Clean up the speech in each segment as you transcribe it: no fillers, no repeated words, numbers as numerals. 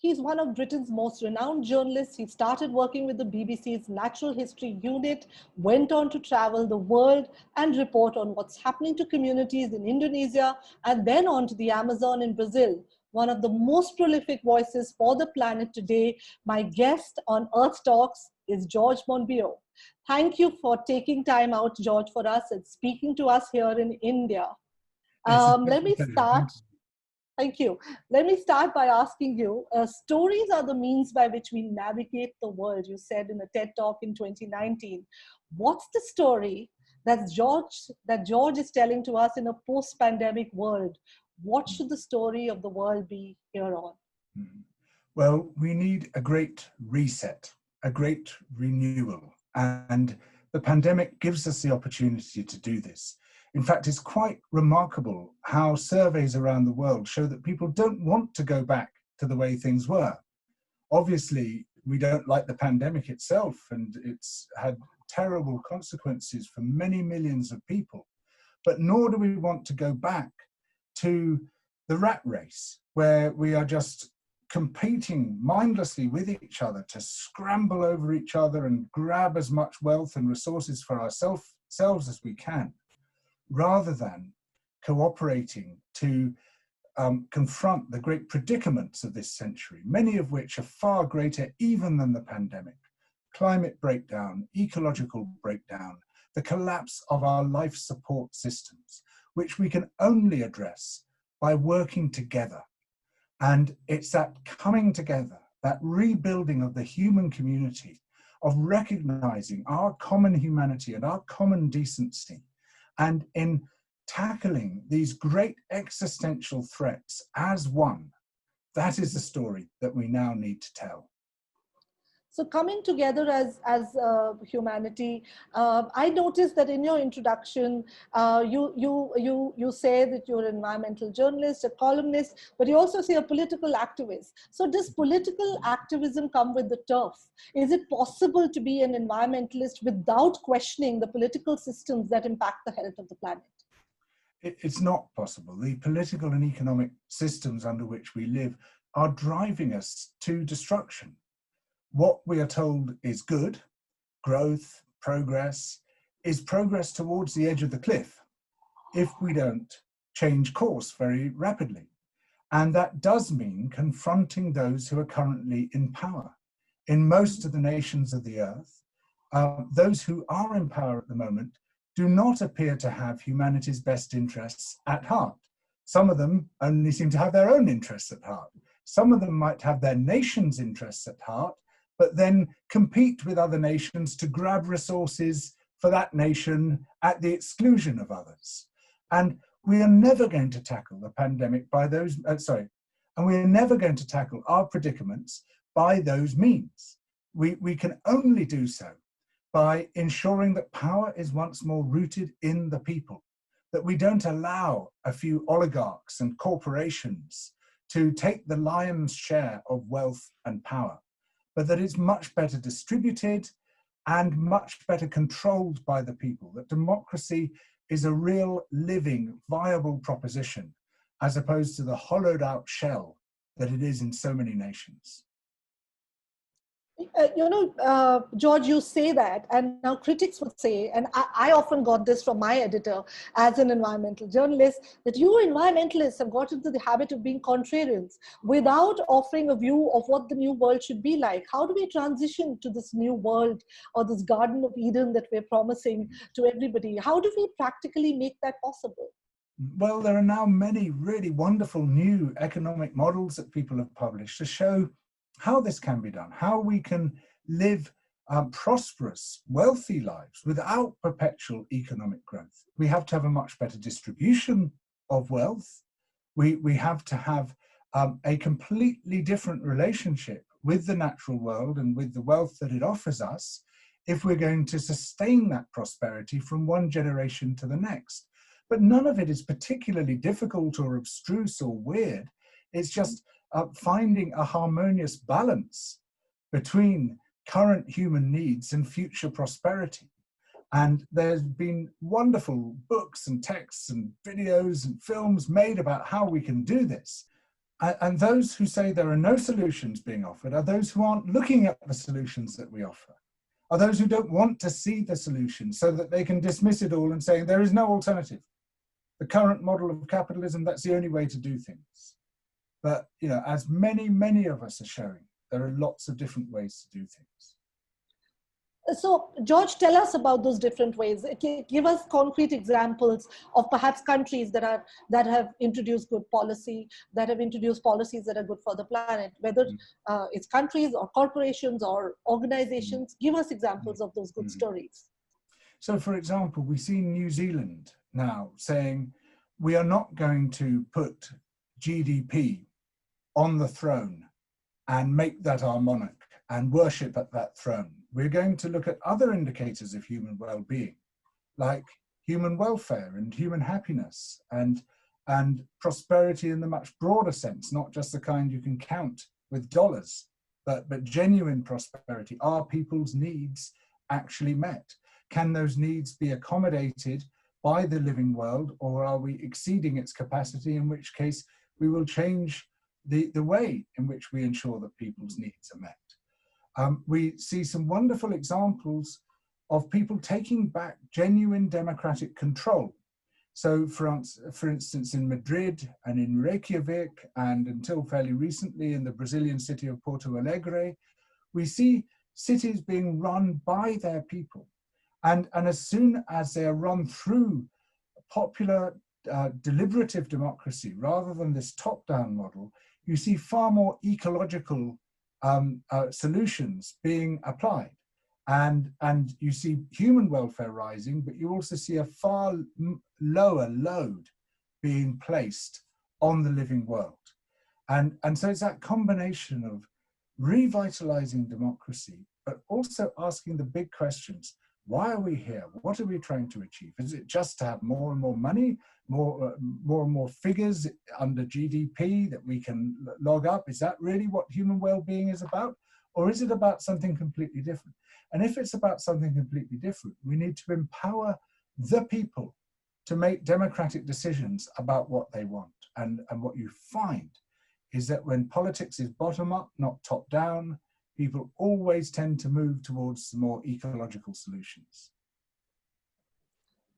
He's one of Britain's most renowned journalists. He started working with the BBC's Natural History Unit, went on to travel the world and report on what's happening to communities in Indonesia, and then on to the Amazon in Brazil. One of the most prolific voices for the planet today. My guest on Earth Talks is George Monbiot. Thank you for taking time out, George, for us and speaking to us here in India. Let me start. Thank you. Let me start by asking you, stories are the means by which we navigate the world, you said in a TED Talk in 2019. What's the story that George is telling to us in a post-pandemic world? What should the story of the world be here on? Well, we need a great reset, a great renewal, and the pandemic gives us the opportunity to do this. In fact, it's quite remarkable how surveys around the world show that people don't want to go back to the way things were. Obviously, we don't like the pandemic itself, and it's had terrible consequences for many millions of people, but nor do we want to go back to the rat race, where we are just competing mindlessly with each other to scramble over each other and grab as much wealth and resources for ourselves as we can, rather than cooperating to confront the great predicaments of this century, many of which are far greater even than the pandemic. Climate breakdown, ecological breakdown, the collapse of our life support systems, which we can only address by working together. And it's that coming together, that rebuilding of the human community, of recognizing our common humanity and our common decency, and in tackling these great existential threats as one. That is the story that we now need to tell. So coming together as humanity, I noticed that in your introduction, you say that you're an environmental journalist, a columnist, but you also say a political activist. So does political activism come with the turf? Is it possible to be an environmentalist without questioning the political systems that impact the health of the planet? It's not possible. The political and economic systems under which we live are driving us to destruction. What we are told is good, growth, progress, is progress towards the edge of the cliff if we don't change course very rapidly. And that does mean confronting those who are currently in power. In most of the nations of the earth, those who are in power at the moment do not appear to have humanity's best interests at heart. Some of them only seem to have their own interests at heart. Some of them might have their nation's interests at heart, but then compete with other nations to grab resources for that nation at the exclusion of others. And we are never going to tackle the pandemic by those, and we're never going to tackle our predicaments by those means. We can only do so by ensuring that power is once more rooted in the people, that we don't allow a few oligarchs and corporations to take the lion's share of wealth and power, but that it's much better distributed and much better controlled by the people, that democracy is a real, living, viable proposition, as opposed to the hollowed out shell that it is in so many nations. George, you say that, and now critics would say, and I often got this from my editor as an environmental journalist, that you environmentalists have got into the habit of being contrarians without offering a view of what the new world should be like. How do we transition to this new world or this Garden of Eden that we're promising to everybody? How do we practically make that possible? Well, there are now many really wonderful new economic models that people have published to show how this can be done, how we can live prosperous, wealthy lives without perpetual economic growth. We have to have a much better distribution of wealth. We have to have a completely different relationship with the natural world and with the wealth that it offers us if we're going to sustain that prosperity from one generation to the next. But none of it is particularly difficult or abstruse or weird. It's just finding a harmonious balance between current human needs and future prosperity. And there's been wonderful books and texts and videos and films made about how we can do this. And those who say there are no solutions being offered are those who aren't looking at the solutions that we offer, are those who don't want to see the solutions so that they can dismiss it all and say there is no alternative. The current model of capitalism, that's the only way to do things. But, you know, as many of us are showing, there are lots of different ways to do things. So, George, tell us about those different ways. Give us concrete examples of perhaps countries that have introduced good policy, that have introduced policies that are good for the planet, whether it's countries or corporations or organizations. Give us examples of those good stories. So, for example, we see New Zealand now saying we are not going to put GDP on the throne and make that our monarch and worship at that throne. We're going to look at other indicators of human well-being, like human welfare and human happiness and prosperity in the much broader sense, not just the kind you can count with dollars, but genuine prosperity. Are people's needs actually met? Can those needs be accommodated by the living world, or are we exceeding its capacity, in which case we will change the way in which we ensure that people's needs are met? We see some wonderful examples of people taking back genuine democratic control. So for instance, in Madrid and in Reykjavik, and until fairly recently in the Brazilian city of Porto Alegre, we see cities being run by their people. And as soon as they are run through popular deliberative democracy, rather than this top-down model, you see far more ecological solutions being applied. And you see human welfare rising, but you also see a far lower load being placed on the living world. And so it's that combination of revitalizing democracy, but also asking the big questions. Why are we here? What are we trying to achieve? Is it just to have more and more money, more and more figures under GDP that we can log up? Is that really what human well-being is about? Or is it about something completely different? And if it's about something completely different, we need to empower the people to make democratic decisions about what they want. And what you find is that when politics is bottom up, not top down, people always tend to move towards more ecological solutions.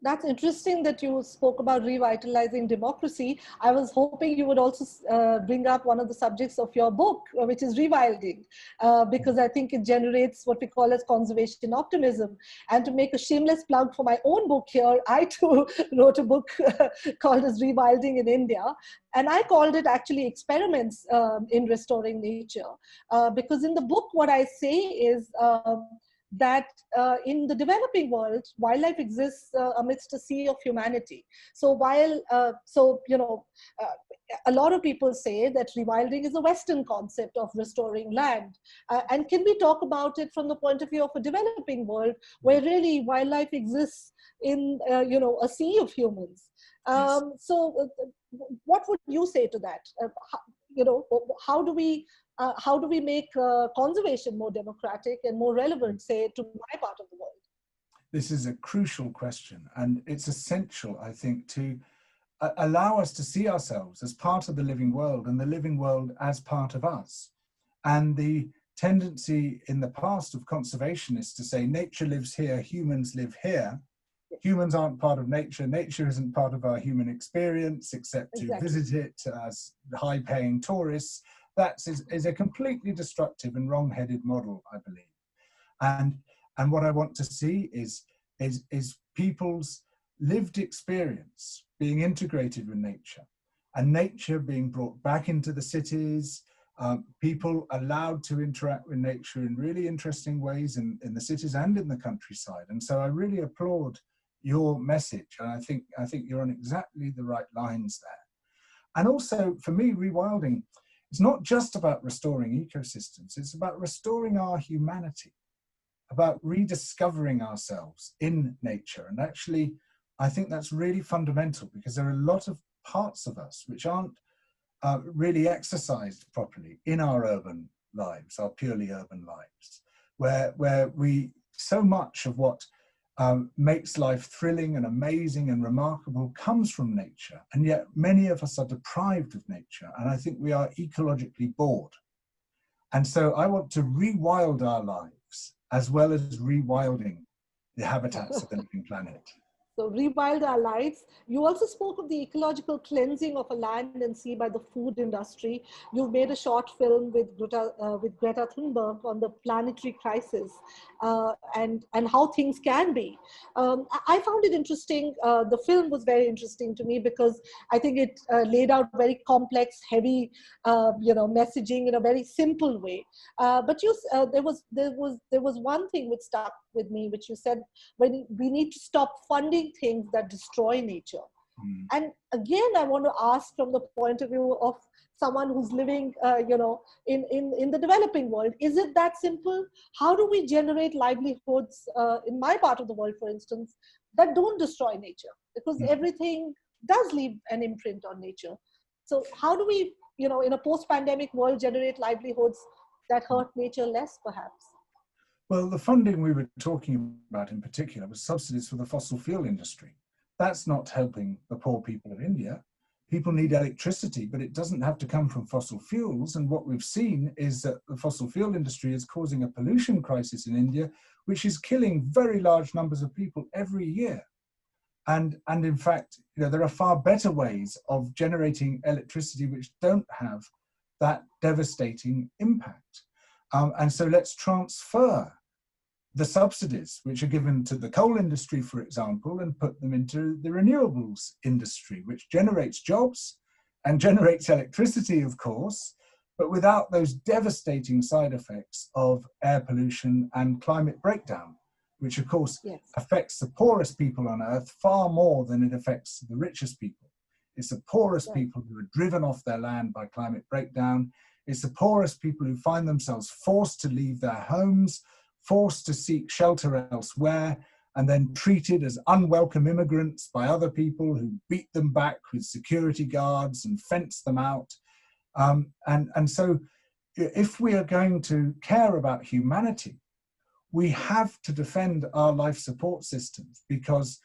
That's interesting that you spoke about revitalizing democracy. I was hoping you would also bring up one of the subjects of your book, which is rewilding, because I think it generates what we call as conservation optimism. And to make a shameless plug for my own book here, I too wrote a book called as Rewilding in India. And I called it actually Experiments in Restoring Nature, because in the book, what I say is, that in the developing world, wildlife exists amidst a sea of humanity. So while, a lot of people say that rewilding is a Western concept of restoring land. And can we talk about it from the point of view of a developing world where really wildlife exists in, a sea of humans? Yes. So what would you say to that? How do we make conservation more democratic and more relevant, say, to my part of the world? This is a crucial question, and it's essential, I think, to allow us to see ourselves as part of the living world and the living world as part of us. And the tendency in the past of conservationists to say nature lives here, humans live here. Humans aren't part of nature. Nature isn't part of our human experience except to visit it as high-paying tourists. That is a completely destructive and wrong-headed model, I believe. And what I want to see is people's lived experience being integrated with nature, and nature being brought back into the cities, people allowed to interact with nature in really interesting ways in the cities and in the countryside. And so I really applaud your message, and I think you're on exactly the right lines there. And also, for me, rewilding, it's not just about restoring ecosystems, it's about restoring our humanity, about rediscovering ourselves in nature. And actually, I think that's really fundamental, because there are a lot of parts of us which aren't really exercised properly in our urban lives, our purely urban lives, where we, so much of what makes life thrilling and amazing and remarkable, comes from nature. And yet many of us are deprived of nature. And I think we are ecologically bored. And so I want to rewild our lives as well as rewilding the habitats of the living planet. So rewild our lives. You also spoke of the ecological cleansing of a land and sea by the food industry. You've made a short film with Greta Thunberg on the planetary crisis and how things can be. I found it interesting. The film was very interesting to me because I think it laid out very complex, heavy, messaging in a very simple way. But there was one thing which stuck with me, which you said, when we need to stop funding things that destroy nature. And again, I want to ask from the point of view of someone who's living, in the developing world, is it that simple? How do we generate livelihoods in my part of the world, for instance, that don't destroy nature? Because everything does leave an imprint on nature. So how do we, in a post-pandemic world, generate livelihoods that hurt nature less, perhaps? Well, the funding we were talking about in particular was subsidies for the fossil fuel industry. That's not helping the poor people of India. People need electricity, but it doesn't have to come from fossil fuels. And what we've seen is that the fossil fuel industry is causing a pollution crisis in India, which is killing very large numbers of people every year. And in fact, there are far better ways of generating electricity which don't have that devastating impact. And so let's transfer the subsidies which are given to the coal industry, for example, and put them into the renewables industry, which generates jobs and generates electricity, of course, but without those devastating side effects of air pollution and climate breakdown, which of course affects the poorest people on earth far more than it affects the richest people. It's the poorest people who are driven off their land by climate breakdown. It's the poorest people who find themselves forced to leave their homes, forced to seek shelter elsewhere, and then treated as unwelcome immigrants by other people who beat them back with security guards and fence them out. And so if we are going to care about humanity, we have to defend our life support systems, because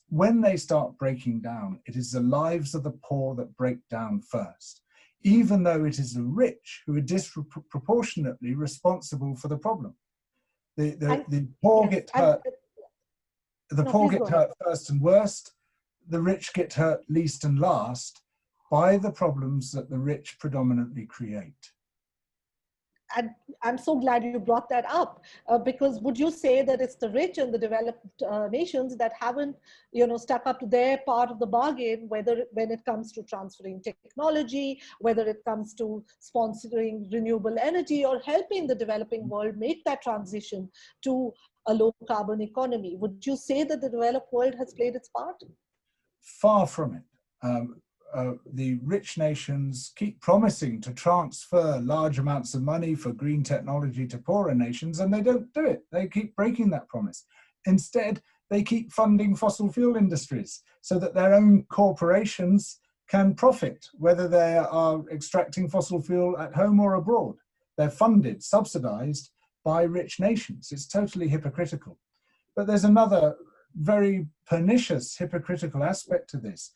when they start breaking down, it is the lives of the poor that break down first, even though it is the rich who are disproportionately responsible for the problem. The poor get hurt. The poor get hurt first and worst. The rich get hurt least and last by the problems that the rich predominantly create. And I'm so glad you brought that up, because would you say that it's the rich and the developed nations that haven't, stuck up to their part of the bargain, whether when it comes to transferring technology, whether it comes to sponsoring renewable energy or helping the developing world make that transition to a low carbon economy? Would you say that the developed world has played its part? Far from it. The rich nations keep promising to transfer large amounts of money for green technology to poorer nations, and they don't do it. They keep breaking that promise. Instead, they keep funding fossil fuel industries so that their own corporations can profit, whether they are extracting fossil fuel at home or abroad. They're funded, subsidized by rich nations. It's totally hypocritical. But there's another very pernicious, hypocritical aspect to this,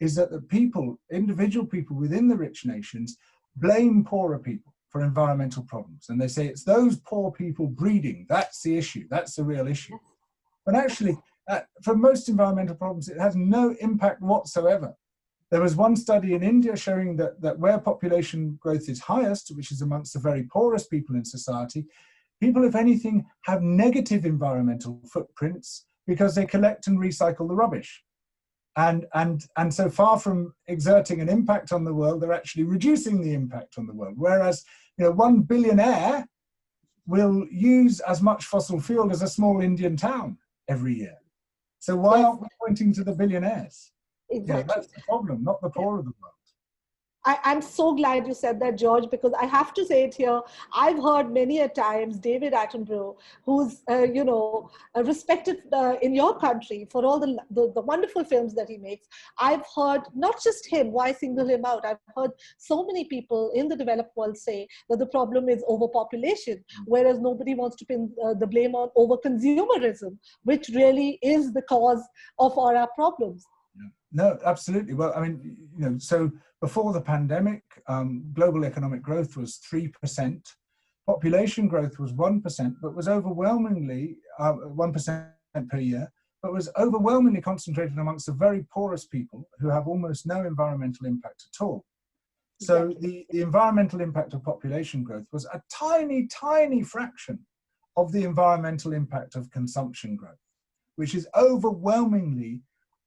is that the people, individual people within the rich nations, blame poorer people for environmental problems. And they say it's those poor people breeding, that's the issue, that's the real issue. But actually, for most environmental problems, it has no impact whatsoever. There was one study in India showing that where population growth is highest, which is amongst the very poorest people in society, people, if anything, have negative environmental footprints because they collect and recycle the rubbish. And so far from exerting an impact on the world, they're actually reducing the impact on the world. Whereas, 1 billionaire will use as much fossil fuel as a small Indian town every year. So why aren't we pointing to the billionaires? Exactly. That's the problem, not the poor of the world. I'm so glad you said that, George, because I have to say it here. I've heard many a times David Attenborough, who's respected in your country for all the wonderful films that he makes. I've heard not just him. Why single him out? I've heard so many people in the developed world say that the problem is overpopulation, whereas nobody wants to pin the blame on overconsumerism, which really is the cause of all our problems. No, absolutely. Well, I mean, so before the pandemic, global economic growth was 3%. Population growth was 1%, but was overwhelmingly 1% per year, but was overwhelmingly concentrated amongst the very poorest people who have almost no environmental impact at all. So the environmental impact of population growth was a tiny, tiny fraction of the environmental impact of consumption growth, which is overwhelmingly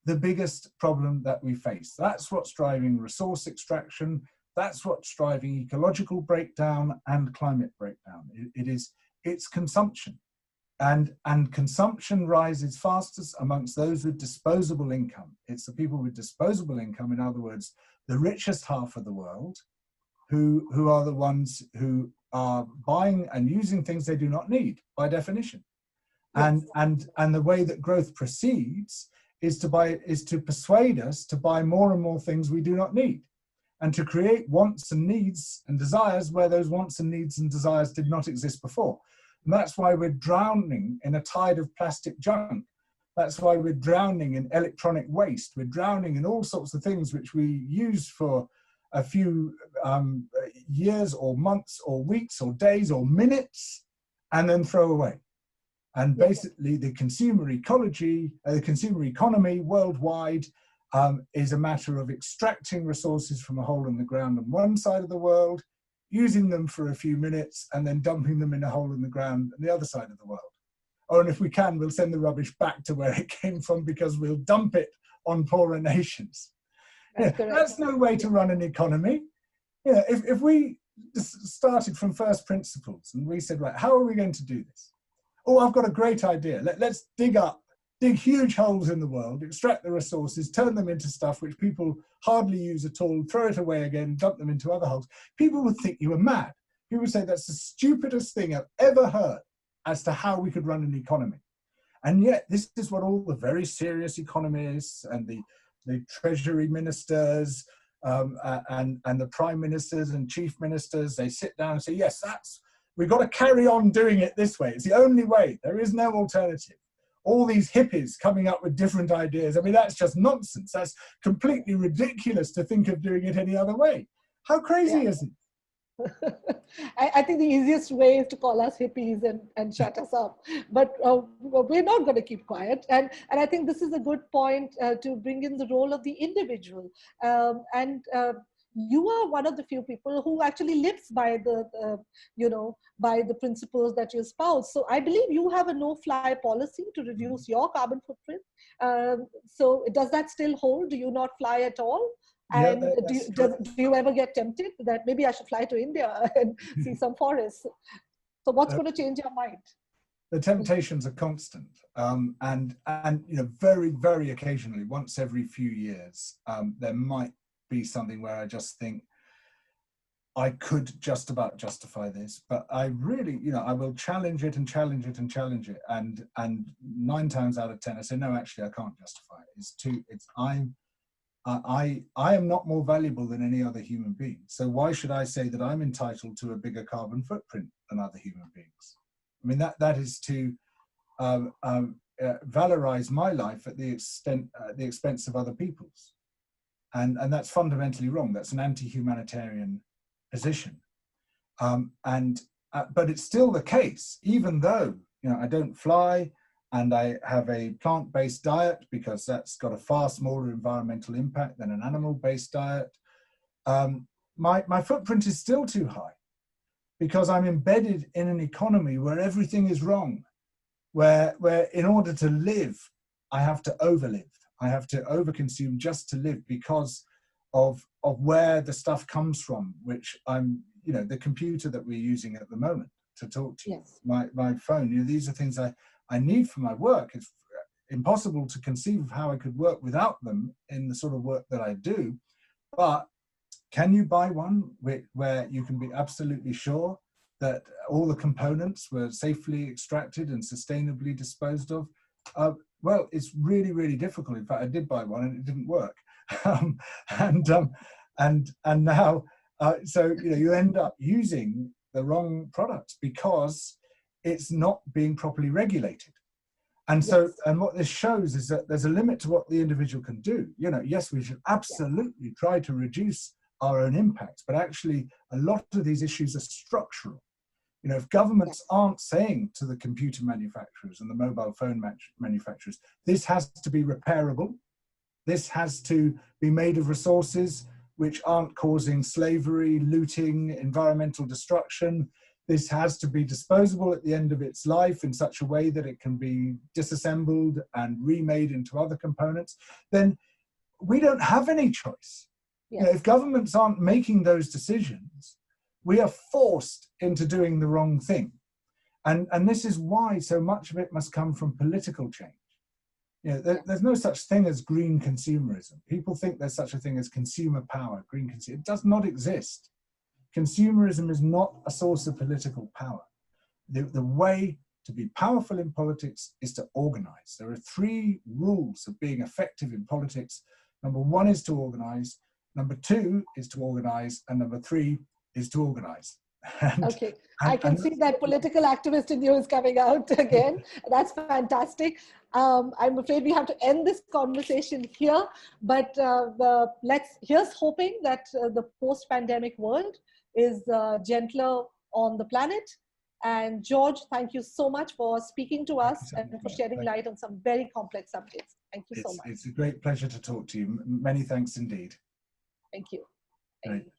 the biggest problem that we face. That's what's driving resource extraction. That's what's driving ecological breakdown and climate breakdown. It's consumption. And consumption rises fastest amongst those with disposable income. It's the people with disposable income, in other words, the richest half of the world, who are the ones who are buying and using things they do not need by definition. Yes. And the way that growth proceeds is to persuade us to buy more and more things we do not need, and to create wants and needs and desires where those wants and needs and desires did not exist before. And that's why we're drowning in a tide of plastic junk. That's why we're drowning in electronic waste. We're drowning in all sorts of things which we use for a few years or months or weeks or days or minutes and then throw away. And basically the consumer ecology, the consumer economy worldwide is a matter of extracting resources from a hole in the ground on one side of the world, using them for a few minutes and then dumping them in a hole in the ground on the other side of the world. Oh, and if we can, we'll send the rubbish back to where it came from because we'll dump it on poorer nations. That's no way to run an economy. If we started from first principles and we said, right, how are we going to do this? Oh, I've got a great idea. Let's dig huge holes in the world, extract the resources, turn them into stuff which people hardly use at all, throw it away again, dump them into other holes. People would think you were mad. People would say that's the stupidest thing I've ever heard as to how we could run an economy. And yet this is what all the very serious economists and the treasury ministers and the prime ministers and chief ministers, they sit down and say, yes, we've got to carry on doing it this way. It's the only way. There is no alternative. All these hippies coming up with different ideas. I mean, that's just nonsense. That's completely ridiculous to think of doing it any other way. How crazy is it? I think the easiest way is to call us hippies and shut us up. But we're not going to keep quiet. And I think this is a good point to bring in the role of the individual. You are one of the few people who actually lives by by the principles that you espouse. So I believe you have a no-fly policy to reduce your carbon footprint. So does that still hold? Do you not fly at all? And do you ever get tempted that maybe I should fly to India and see some forests? So what's going to change your mind? The temptations are constant, and very, very occasionally, once every few years, there might be something where I just think I could just about justify this, but I really, I will challenge it and challenge it and challenge it, and 9 times out of 10 I say no, actually I can't justify it. I am not more valuable than any other human being. So why should I say that I'm entitled to a bigger carbon footprint than other human beings? I mean, that is to valorize my life at the expense of other people's. And that's fundamentally wrong. That's an anti-humanitarian position. But it's still the case, even though, I don't fly, and I have a plant-based diet because that's got a far smaller environmental impact than an animal-based diet. My footprint is still too high because I'm embedded in an economy where everything is wrong, where in order to live, I have to overlive. I have to overconsume just to live because of where the stuff comes from, which the computer that we're using at the moment to talk to, yes. my phone, these are things I need for my work. It's impossible to conceive of how I could work without them in the sort of work that I do. But Can you buy one where you can be absolutely sure that all the components were safely extracted and sustainably disposed of? Well, it's really, really difficult. In fact, I did buy one and it didn't work. And now, so you end up using the wrong products because it's not being properly regulated. And so, yes. And what this shows is that there's a limit to what the individual can do. Yes, we should absolutely try to reduce our own impacts, but actually a lot of these issues are structural. If governments aren't saying to the computer manufacturers and the mobile phone manufacturers, this has to be repairable, this has to be made of resources which aren't causing slavery, looting, environmental destruction, this has to be disposable at the end of its life in such a way that it can be disassembled and remade into other components, then we don't have any choice. Yes. If governments aren't making those decisions, we are forced into doing the wrong thing. And this is why so much of it must come from political change. There's no such thing as green consumerism. People think there's such a thing as consumer power, green consumer. It does not exist. Consumerism is not a source of political power. The way to be powerful in politics is to organize. There are 3 rules of being effective in politics. Number 1 is to organize. Number 2 is to organize. And number 3 is to organize. Okay, I can see that political activist in you is coming out again. That's fantastic. I'm afraid we have to end this conversation here, but here's hoping that the post-pandemic world is gentler on the planet. And George, thank you so much for speaking to us and for shedding light on some very complex subjects. Thank you so much. It's a great pleasure to talk to you. Many thanks indeed. Thank you. Thank you.